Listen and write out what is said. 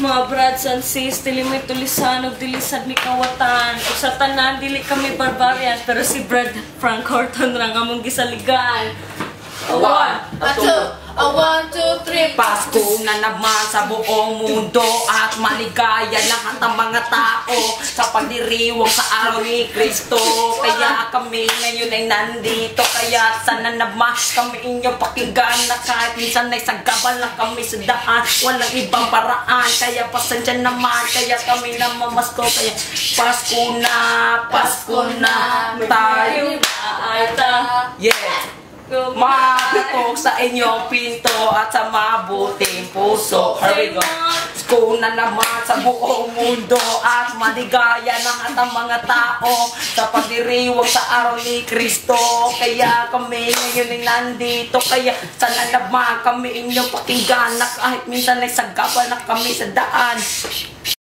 Mga brads and sis, dili may tulisan o dilisad ni kawatan. O sa tanan, dili kami barbarian. Pero si Brad Frank Horton lang among gisaligan. A one, two, three. Pasko na naman sa buong mundo at maligaya lahat ng mga tao sa pagdiriwang sa araw ni Kristo. Kaya kami ngayon ay nandito, kaya sana naman kami inyong pakinggan na kahit minsan ay sagabal lang kami sa daan, walang ibang paraan. Kaya pasensya naman, kaya kami namamasko. Kaya Pasko na tayo Ay ta. yeah. Makatok sa inyong pinto at sa mabuting puso. Here we go. Pasko na naman sa buong mundo at maligaya lahat ng mga tao sa pagdiriwang sa araw ni Kristo. Kaya kami ngayon ay nandito, kaya sana naman kami inyong pakinggan na kahit minsan ay sagabal na kami sa daan,